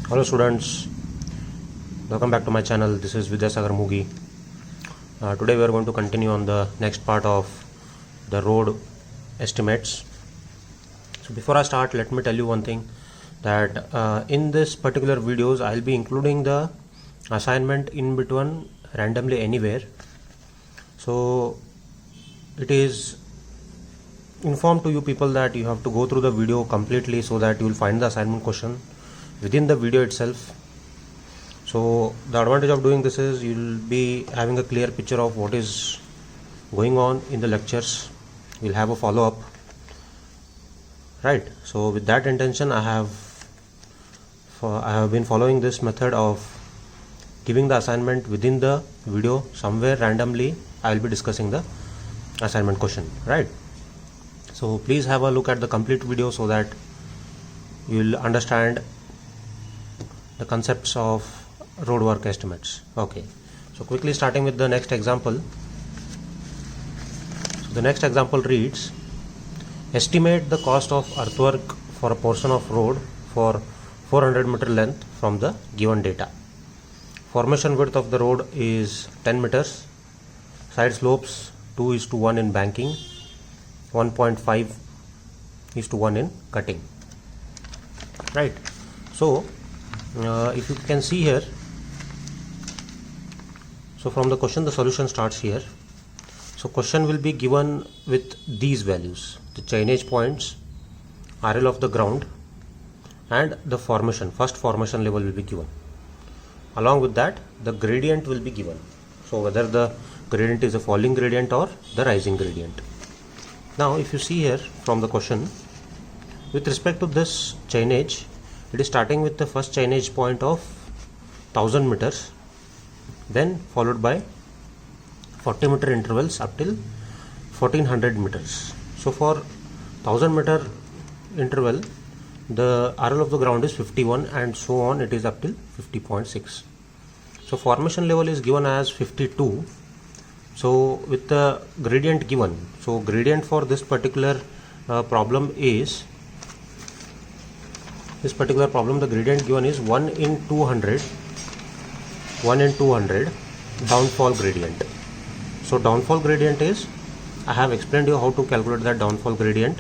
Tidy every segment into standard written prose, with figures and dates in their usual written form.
Hello students, welcome back to my channel. This is Vidyasagar Mugi. Today we are going to continue on the next part of the road estimates. So before I start, let me tell you one thing, that in this particular videos I'll be including the assignment in between randomly anywhere. So it is informed to you people that you have to go through the video completely so that you will find the assignment question within the video itself. So the advantage of doing this is you will be having a clear picture of what is going on in the lectures. We'll have a follow-up, right? So with that intention, I have been following this method of giving the assignment within the video. Somewhere randomly I will be discussing the assignment question, right? So please have a look at the complete video so that you will understand the concepts of road work estimates. Okay, so quickly starting with the next example. So the next example reads, estimate the cost of earthwork for a portion of road for 400 meter length from the given data. Formation width of the road is 10 meters, side slopes 2:1 in banking, 1.5:1 in cutting, right? So if you can see here, so from the question the solution starts here. So question will be given with these values: the chainage points, RL of the ground, and the formation, first formation level will be given. Along with that, the gradient will be given. So whether the gradient is a falling gradient or the rising gradient. Now if you see here from the question, with respect to this chainage, it is starting with the first chainage point of 1000 meters, then followed by 40 meter intervals up till 1400 meters. So for 1000 meter interval, the RL of the ground is 51 and so on, it is up till 50.6. So formation level is given as 52. So with the gradient given, so gradient for this particular problem is, the gradient given is 1 in 200 downfall gradient. So downfall gradient is, I have explained you how to calculate that downfall gradient.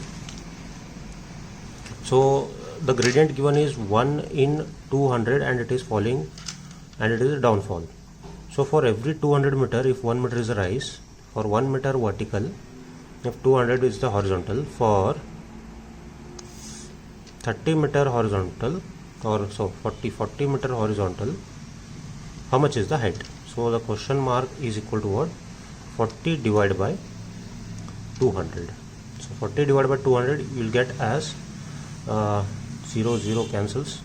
So the gradient given is 1 in 200 and it is falling and it is a downfall. So for every 200 meter, if 1 meter is a rise, for 1 meter vertical, if 200 is the horizontal, for 30 meter horizontal, or so 40 meter horizontal, how much is the height? So the question mark is equal to what? 40 divided by 200. So 40 divided by 200 you will get as 0 cancels,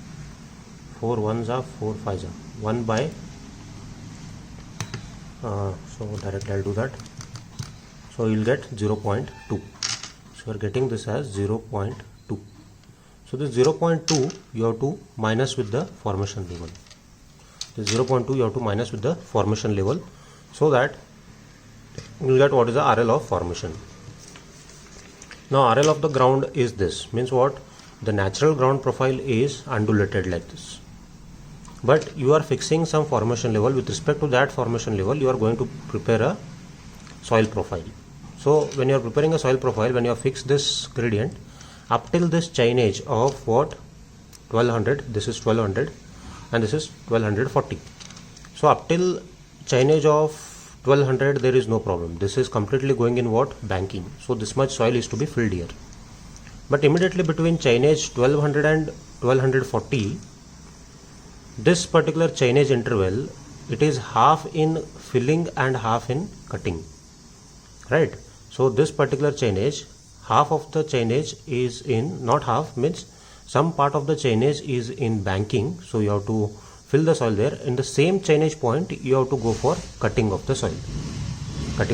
4 1s are 4 5s are 1 by so directly I'll do that. So you will get 0.2. So you are getting this as 0.2. So this 0.2 you have to minus with the formation level. The 0.2 you have to minus with the formation level, so that you will get what is the RL of formation. Now RL of the ground is this, means what? The natural ground profile is undulated like this, but you are fixing some formation level. With respect to that formation level, you are going to prepare a soil profile. So when you are preparing a soil profile, when you have fixed this gradient up till this chainage of what? 1200, this is 1200 and this is 1240. So up till chainage of 1200 there is no problem. This is completely going in what? Banking. So this much soil is to be filled here. But immediately between chainage 1200 and 1240, this particular chainage interval, it is half in filling and half in cutting, right? So this particular chainage, half of the chainage is in, not half, means some part of the chainage is in banking, so you have to fill the soil there. In the same chainage point, you have to go for cutting of the soil. You have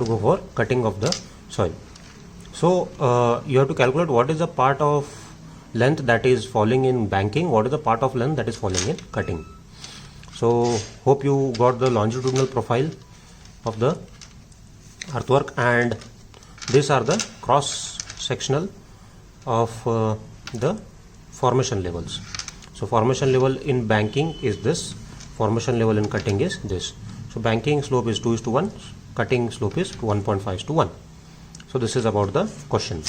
to go for cutting of the soil. So you have to calculate what is the part of length that is falling in banking, what is the part of length that is falling in cutting. So hope you got the longitudinal profile of the earthwork, and these are the cross sectional of the formation levels. So formation level in banking is this, formation level in cutting is this. So banking slope is 2:1, cutting slope is 1.5:1. So this is about the question.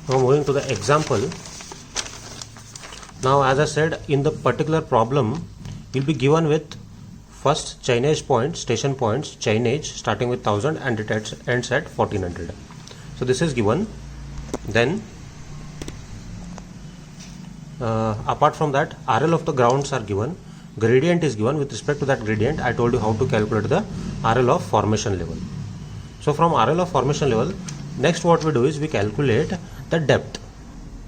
Now moving to the example. Now as I said, in the particular problem, you'll be given with first chainage point, station points, chainage starting with 1000 and it ends at 1400. So this is given. Then apart from that, RL of the grounds are given, gradient is given. With respect to that gradient, I told you how to calculate the RL of formation level. So from RL of formation level, next what we do is we calculate the depth.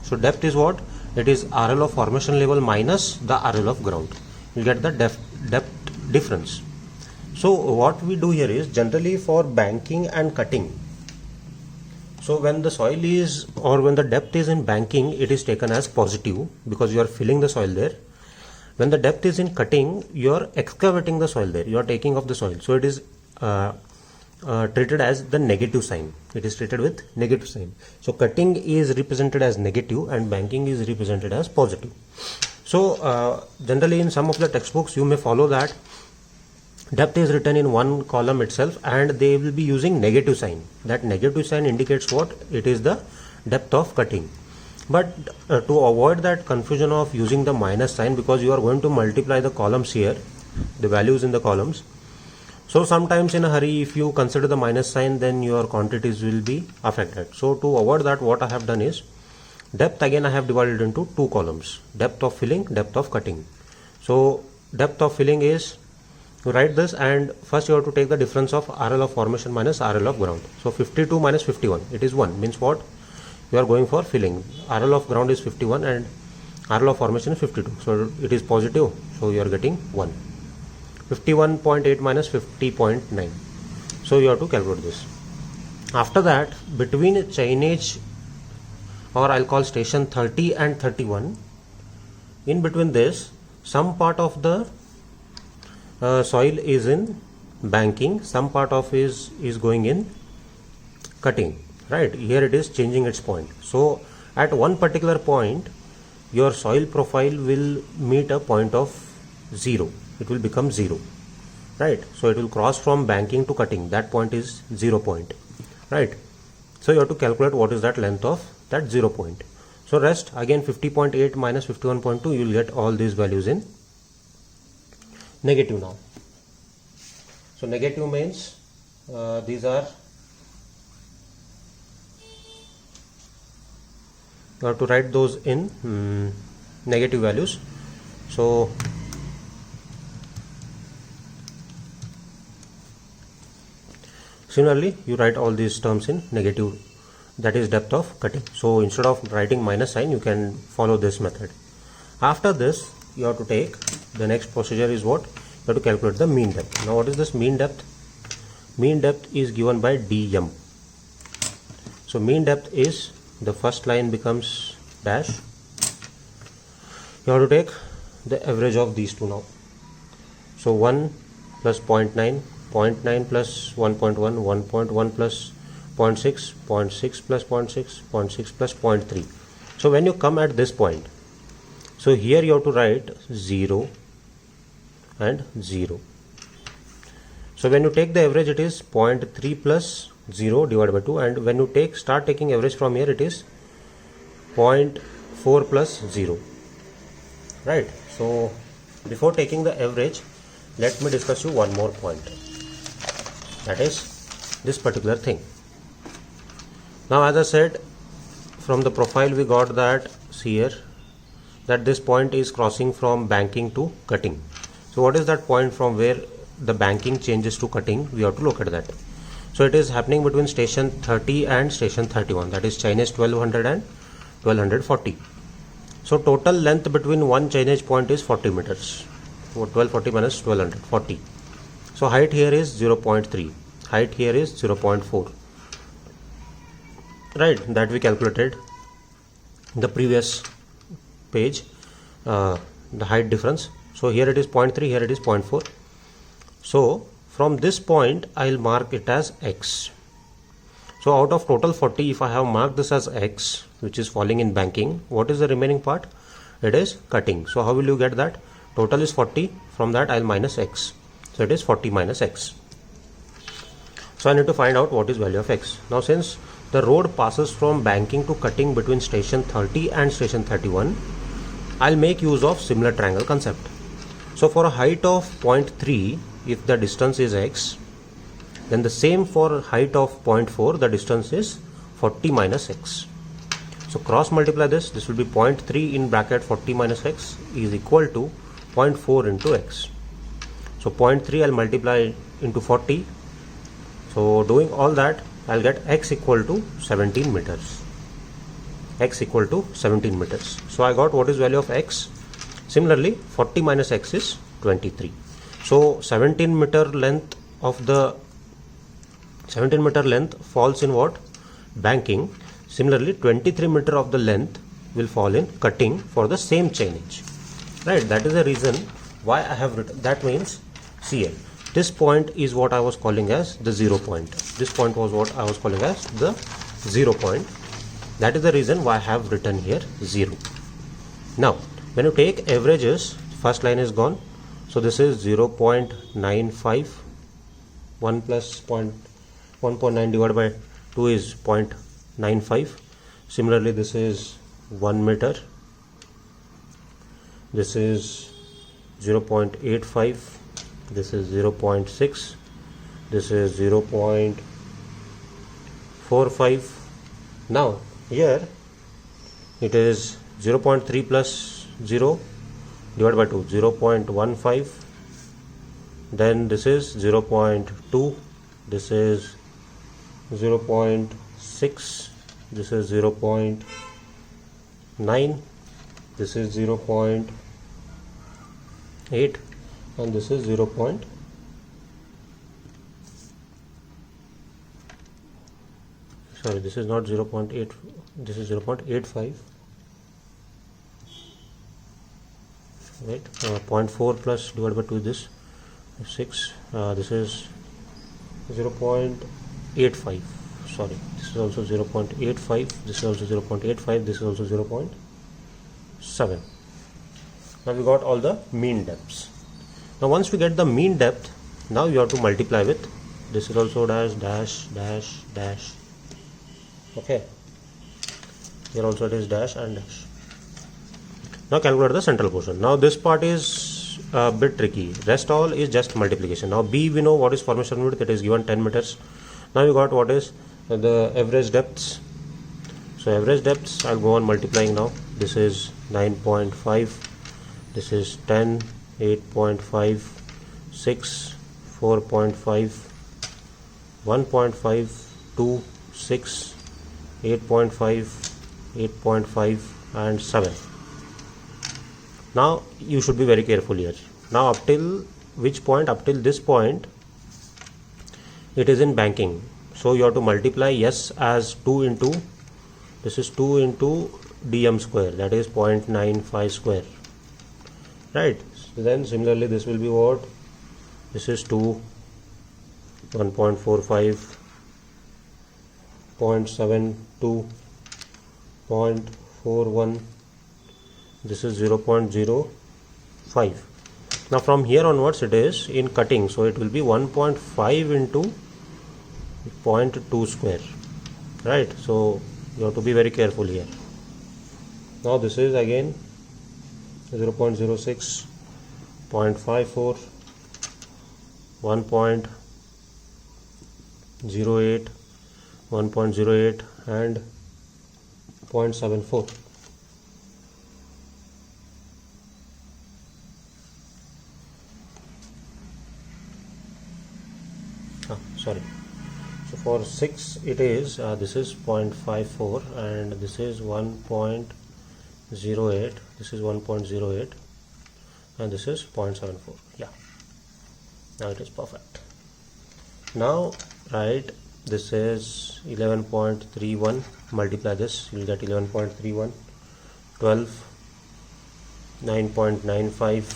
So depth is what? It is RL of formation level minus the RL of ground. You get the depth difference. So what we do here is, generally for banking and cutting, so when the soil is, or when the depth is in banking, it is taken as positive because you are filling the soil there. When the depth is in cutting, you are excavating the soil there, you are taking off the soil, so it is treated as the negative sign. It is treated with negative sign. So cutting is represented as negative and banking is represented as positive. So generally in some of the textbooks you may follow that depth is written in one column itself and they will be using negative sign. That negative sign indicates what? It is the depth of cutting. But to avoid that confusion of using the minus sign, because you are going to multiply the columns here, the values in the columns, so sometimes in a hurry, if you consider the minus sign, then your quantities will be affected. So to avoid that, what I have done is, depth again I have divided into two columns, depth of filling, depth of cutting. So depth of filling is, you write this and first you have to take the difference of RL of formation minus RL of ground. So 52 minus 51, it is 1, means what? You are going for filling. RL of ground is 51 and RL of formation is 52. So it is positive, so you are getting 1. 51.8 minus 50.9. So you have to calculate this. After that, between chainage, or I'll call station 30 and 31, in between this, some part of the soil is in banking, some part of is going in cutting, right? Here it is changing its point. So at one particular point, your soil profile will meet a point of 0. It will become 0, right? So it will cross from banking to cutting. That point is 0 point, right? So you have to calculate what is that length of that 0 point. So rest again 50.8 minus 51.2, you will get all these values in negative now. So negative means these are, you have to write those in negative values. So similarly, you write all these terms in negative, that is depth of cutting. So instead of writing minus sign, you can follow this method. After this, you have to take, the next procedure is what? You have to calculate the mean depth. Now what is this mean depth? Mean depth is given by dm. So mean depth is, the first line becomes dash. You have to take the average of these two now. So 1 plus 0.9, 0.9 plus 1.1, 1.1 plus 0.6, 0.6 plus 0.6, 0.6 plus 0.3. So when you come at this point, so here you have to write 0 and 0. So when you take the average, it is 0.3 plus 0 divided by 2, and when you start taking average from here, it is 0.4 plus 0, right? So before taking the average, let me discuss you one more point, that is this particular thing. Now as I said, from the profile we got that, see here, that this point is crossing from banking to cutting. So what is that point from where the banking changes to cutting? We have to look at that. So it is happening between station 30 and station 31, that is chainage 1200 and 1240. So total length between one chainage point is 40 meters. 1240 minus 1240. So height here is 0.3, height here is 0.4, right? That we calculated in the previous page, the height difference. So here it is 0.3, here it is 0.4. So from this point I'll mark it as X. So out of total 40, if I have marked this as X, which is falling in banking, what is the remaining part? It is cutting. So how will you get that? Total is 40, from that I'll minus X. So it is 40 minus X. So I need to find out what is value of X. Now since the road passes from banking to cutting between station 30 and station 31, I'll make use of similar triangle concept. So for a height of 0.3, if the distance is X, then the same for height of 0.4, the distance is 40 minus X. So cross multiply this will be 0.3 in bracket 40 minus X is equal to 0.4 into X. So 0.3 I'll multiply into 40. So doing all that, I'll get X equal to 17 meters. X equal to 17 meters. So I got what is value of X. Similarly, 40 minus X is 23. So 17 meter length falls in what? Banking. Similarly, 23 meter of the length will fall in cutting for the same chainage. Right, that is the reason why I have written, that means CL. This point is what I was calling as the 0 point. This point was what I was calling as the 0 point. That is the reason why I have written here 0. Now, when you take averages, first line is gone. So this is 0.95. 1 plus 1.9 divided by 2 is 0.95. Similarly, this is 1 meter. This is 0.85. This is 0.6. This is 0.45. Now here it is 0.3 plus 0 divided by 2, 0.15. Then this is 0.2. This is 0.6. This is 0.9. This is 0.8. And this is 0. Sorry, this is not 0.8. This is 0.85. Right, 0.4 plus divided by 2 is this 6. This is 0.85. Sorry, this is also 0.85. This is also 0.85. This is also 0.7. Now we got all the mean depths. Now once we get the mean depth, now you have to multiply with, this is also dash, dash, dash, dash. Okay, here also it is dash and dash. Now calculate the central portion. Now this part is a bit tricky. Rest all is just multiplication. Now B, we know what is formation width, it is given 10 meters. Now you got what is the average depths. So average depths, I'll go on multiplying now. This is 9.5. This is 10, 8.5, 6, 4.5, 1.5, 2, 6, 8.5, 8.5 and 7. Now you should be very careful here. Now up till which point? Up till this point it is in banking. So you have to multiply S as 2 into, this is 2 into dm square, that is 0.95 square. Right. So then similarly this will be what? This is 2, 1.45, 0.72, 0.41. This is 0.05. Now from here onwards it is in cutting, so it will be 1.5 into 0.2 square. Right. So you have to be very careful here. Now this is again 0.06, 0.54, 1.08, 1.08 and 0.74. Sorry. So for 6 it is this is 0.54 and this is 1.08. This is 1.08 and this is 0.74. Yeah, now it is perfect. Now write this is 11.31, multiply this, you will get 11.31, 12, 9.95,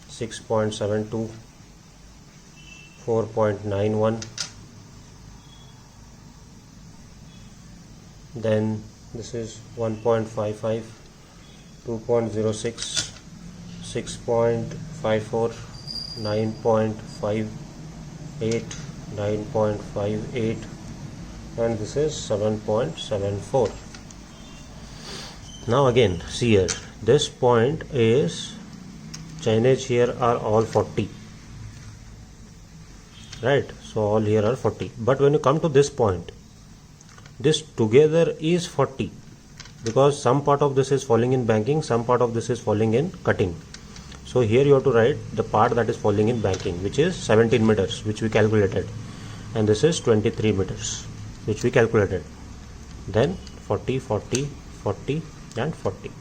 6.72, 4.91, then this is 1.55, 2.06, 6.54, 9.58, 9.58, and this is 7.74. Now again see here, this point is chainage here are all 40, right? So all here are 40, but when you come to this point, this together is 40 because some part of this is falling in banking, some part of this is falling in cutting. So here you have to write the part that is falling in banking, which is 17 meters, which we calculated, and this is 23 meters, which we calculated. Then 40, 40, 40 and 40.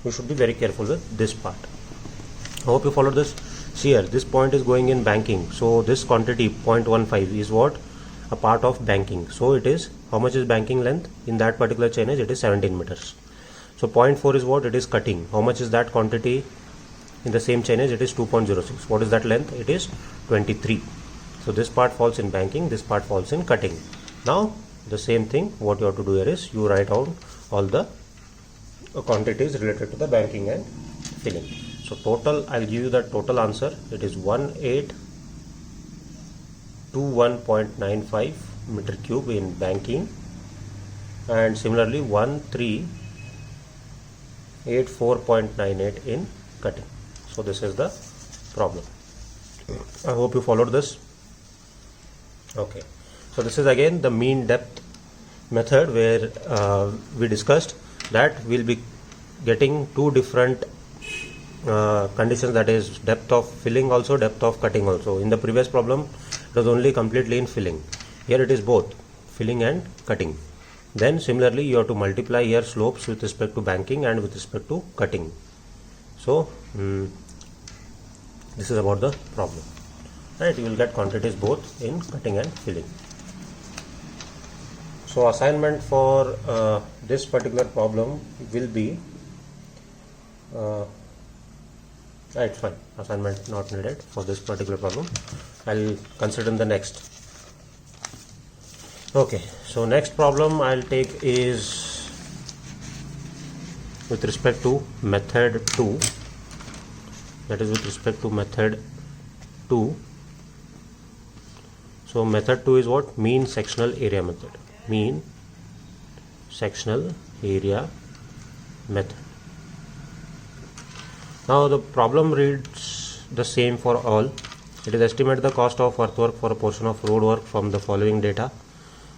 We should be very careful with this part. I hope you followed this. See here, this point is going in banking, so this quantity 0.15 is what? A part of banking. So it is, how much is banking length in that particular chainage? It is 17 meters. So 0.4 is what? It is cutting. How much is that quantity in the same chainage? It is 2.06. What is that length? It is 23. So this part falls in banking, this part falls in cutting. Now the same thing, what you have to do here is you write down all the quantities related to the banking and filling. So total, I'll give you the total answer. It is 1821.95 meter cube in banking, and similarly 1384.98 in cutting. So this is the problem. I hope you followed this. Okay, so this is again the mean depth method, where we discussed that we'll be getting two different conditions, that is depth of filling also, depth of cutting also. In the previous problem it was only completely in filling, here it is both filling and cutting. Then similarly you have to multiply here slopes with respect to banking and with respect to cutting. So this is about the problem, right? You will get quantities both in cutting and filling. So assignment for this particular problem will be right, fine, assignment not needed for this particular problem. I'll consider the next. Okay, so next problem I'll take is with respect to method 2, that is with respect to method 2. So method 2 is what? Mean sectional area method. Mean sectional area method. Now the problem reads the same for all. It is estimate the cost of earthwork for a portion of road work from the following data.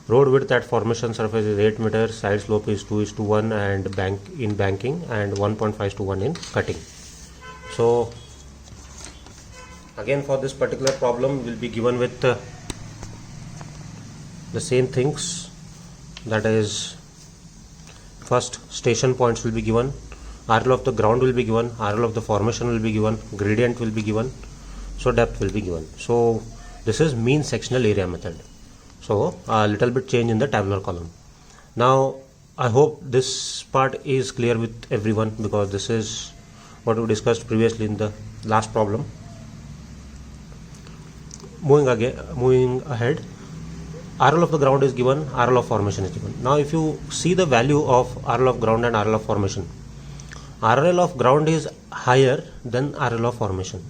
Road width at formation surface is 8 meters, side slope is 2:1 and in banking, and 1.5:1 in cutting. So again for this particular problem will be given with the same things, that is first station points will be given, RL of the ground will be given, RL of the formation will be given, gradient will be given, so depth will be given. So this is mean sectional area method. So a little bit change in the tabular column. Now I hope this part is clear with everyone, because this is what we discussed previously in the last problem. Moving ahead, RL of the ground is given, RL of formation is given. Now if you see the value of RL of ground and RL of formation, RL of ground is higher than RL of formation.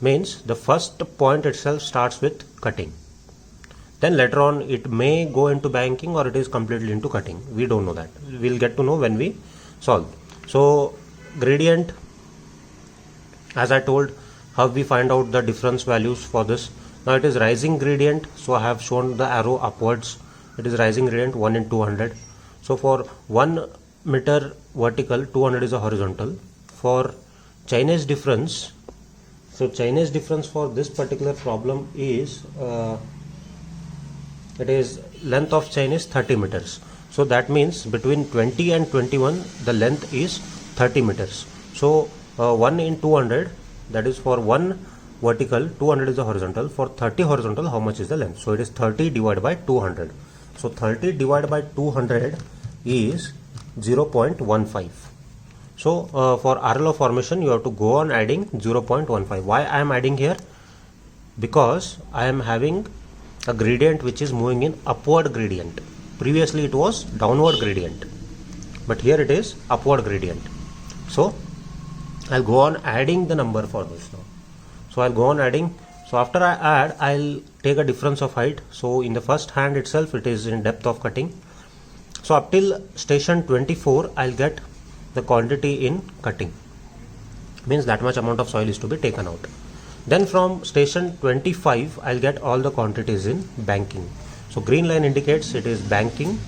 Means the first point itself starts with cutting. Then later on it may go into banking or it is completely into cutting. We don't know that. We'll get to know when we solve. So gradient, as I told, how we find out the difference values for this. Now it is rising gradient, so I have shown the arrow upwards. It is rising gradient 1 in 200. So for 1 meter vertical, 200 is a horizontal. For chainage difference, so chainage difference for this particular problem is it is length of chain is 30 meters. So that means between 20 and 21 the length is 30 meters. So 1 in 200, that is for 1 vertical, 200 is the horizontal. For 30 horizontal, how much is the length? So it is 30 divided by 200. So 30 divided by 200 is 0.15. So for RL of formation you have to go on adding 0.15. Why I am adding here? Because I am having a gradient which is moving in upward gradient. Previously it was downward gradient, but here it is upward gradient. So I'll go on adding the number for this now. So I'll go on adding. So after I add, I'll take a difference of height. So in the first hand itself, it is in depth of cutting. So up till station 24, I'll get the quantity in cutting. Means that much amount of soil is to be taken out. Then from station 25, I'll get all the quantities in banking. So green line indicates it is banking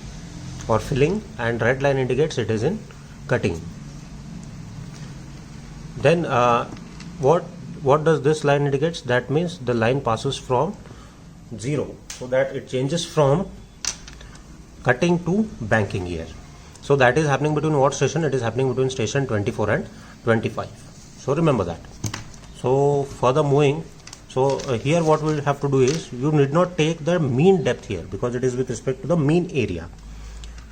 or filling, and red line indicates it is in cutting. Then what does this line indicates? That means the line passes from 0, so that it changes from cutting to banking here. So that is happening between what station? It is happening between station 24 and 25. So remember that. So for the moving, so here what we will have to do is, you need not take the mean depth here because it is with respect to the mean area.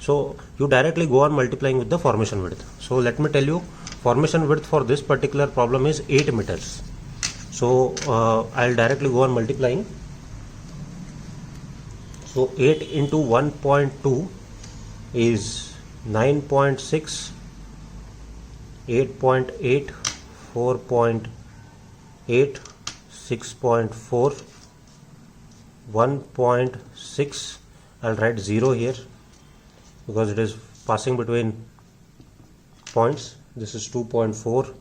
So you directly go on multiplying with the formation width. So let me tell you, formation width for this particular problem is 8 meters. So I'll directly go on multiplying. So 8 into 1.2 is 9.6, 8.8, 4.8, 6.4, 1.6. I'll write 0 here because it is passing between points. This is 2.4,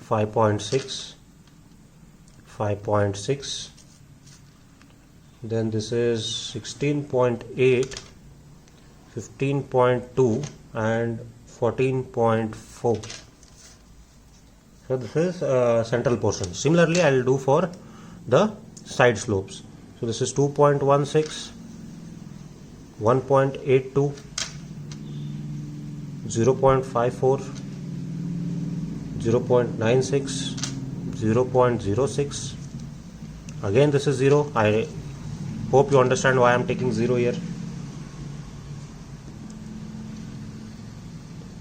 5.6, 5.6, then this is 16.8, 15.2 and 14.4. So this is central portion. Similarly, I will do for the side slopes. So this is 2.16, 1.82, 0.54, 0.96, 0.06. Again this is 0. I hope you understand why I am taking 0 here.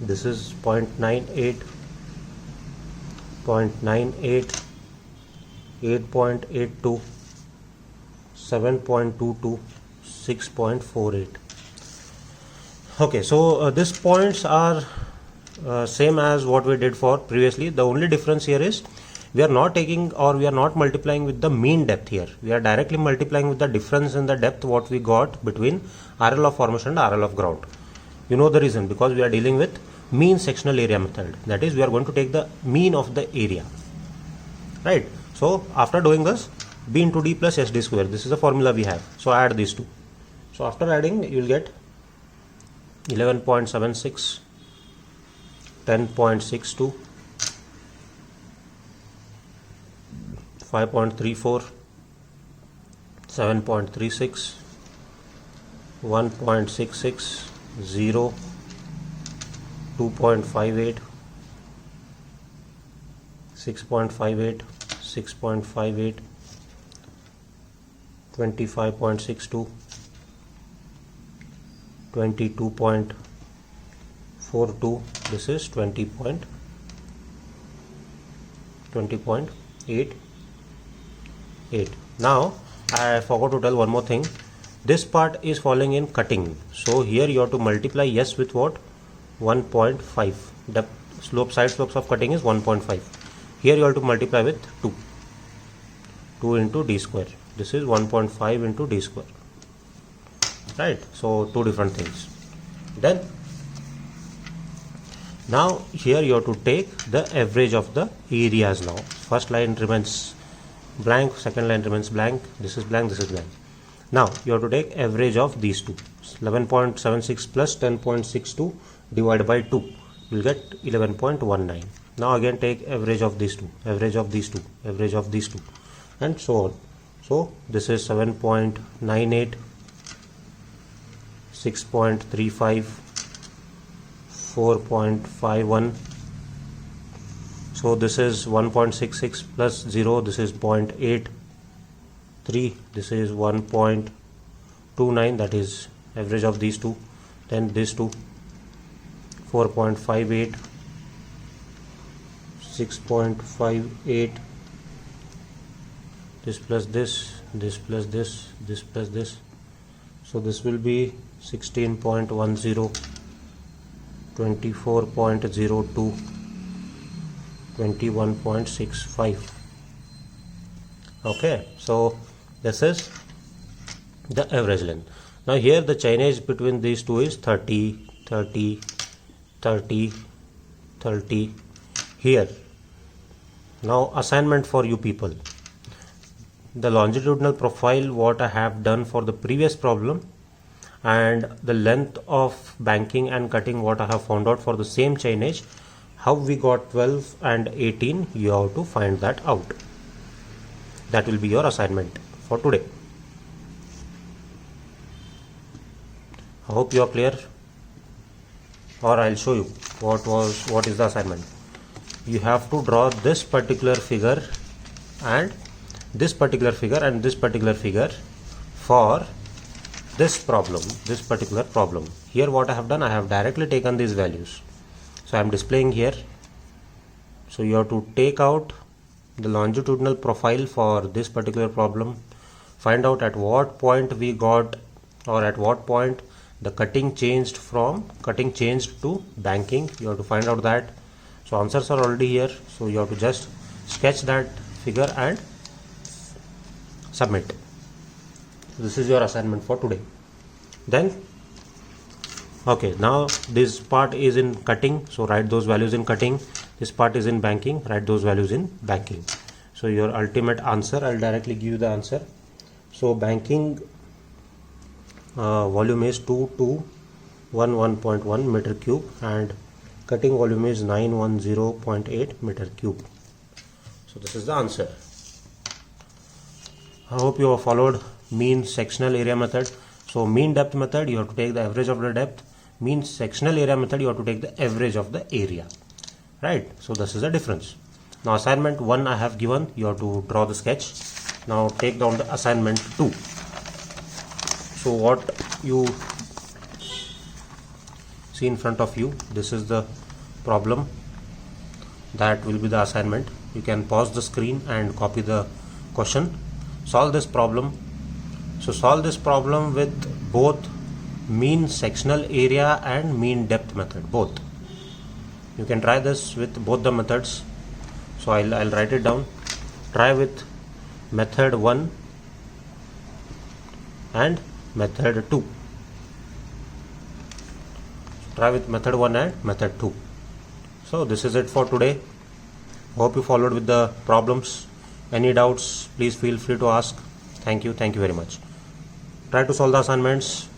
This is 0.98, 0.98, 8.82, 7.22, 6.48. Okay, so these points are same as what we did for previously. The only difference here is we are not taking, or we are not multiplying with the mean depth here. We are directly multiplying with the difference in the depth what we got between RL of formation and RL of ground. You know the reason, because we are dealing with mean sectional area method. That is, we are going to take the mean of the area, right? So after doing this, B into D plus SD square, this is the formula we have. So add these two. So after adding, you will get 11.76, 10.62, 5.34, 7.36, 1.66, 0, 2.58, 6.58, 6.58, 25.62, 22.42. This is 20.8. Now I forgot to tell one more thing. This part is falling in cutting, so here you have to multiply yes with what? 1.5. The slope, side slopes of cutting is 1.5. Here you have to multiply with 2 into d square. This is 1.5 into d square, right? So two different things. Then now here you have to take the average of the areas. Now first line remains blank, second line remains blank, this is blank, this is blank. Now you have to take average of these two. 11.76 plus 10.62 divided by 2, you will get 11.19. Now again take average of these two, average of these two, average of these two, and so on. So this is 7.98, 6.35, 4.51. So this is 1.66 plus 0, this is 0.83, this is 1.29, that is average of these two. Then these two, 4.58, 6.58, this plus this, this plus this, this plus this. So this will be 16.10, 24.02, 21.65. Okay, so this is the average length. Now here the chainage between these two is 30, 30, 30, 30 here. Now assignment for you people. The longitudinal profile what I have done for the previous problem and the length of banking and cutting what I have found out for the same chainage, how we got 12 and 18, you have to find that out. That will be your assignment for today. I hope you are clear, or I'll show you what is the assignment. You have to draw this particular figure and this particular figure and this particular figure for this problem, this particular problem. Here what I have done, I have directly taken these values. So I am displaying here. So you have to take out the longitudinal profile for this particular problem, find out at what point we got, or at what point the cutting changed to banking. You have to find out that. So answers are already here, so you have to just sketch that figure and submit. This is your assignment for today. Then okay, now this part is in cutting, so write those values in cutting. This part is in banking, write those values in banking. So your ultimate answer, I'll directly give you the answer. So banking volume is 2211.1 meter cube and cutting volume is 910.8 meter cube. So this is the answer. I hope you have followed mean sectional area method. So mean depth method, you have to take the average of the depth. Mean sectional area method, you have to take the average of the area. Right? So this is the difference. Now assignment 1 I have given, you have to draw the sketch. Now take down the assignment 2. So what you see in front of you, this is the problem. That will be the assignment. You can pause the screen and copy the question. Solve this problem. So solve this problem with both mean sectional area and mean depth method, both. You can try this with both the methods. So I'll write it down. Try with method 1 and method 2. Try with method 1 and method 2. So this is it for today. Hope you followed with the problems. Any doubts, please feel free to ask. Thank you very much. Try to solve the assignments,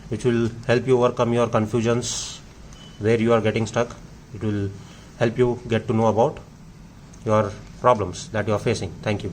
which will help you overcome your confusions where you are getting stuck. It will help you get to know about your problems that you are facing. Thank you.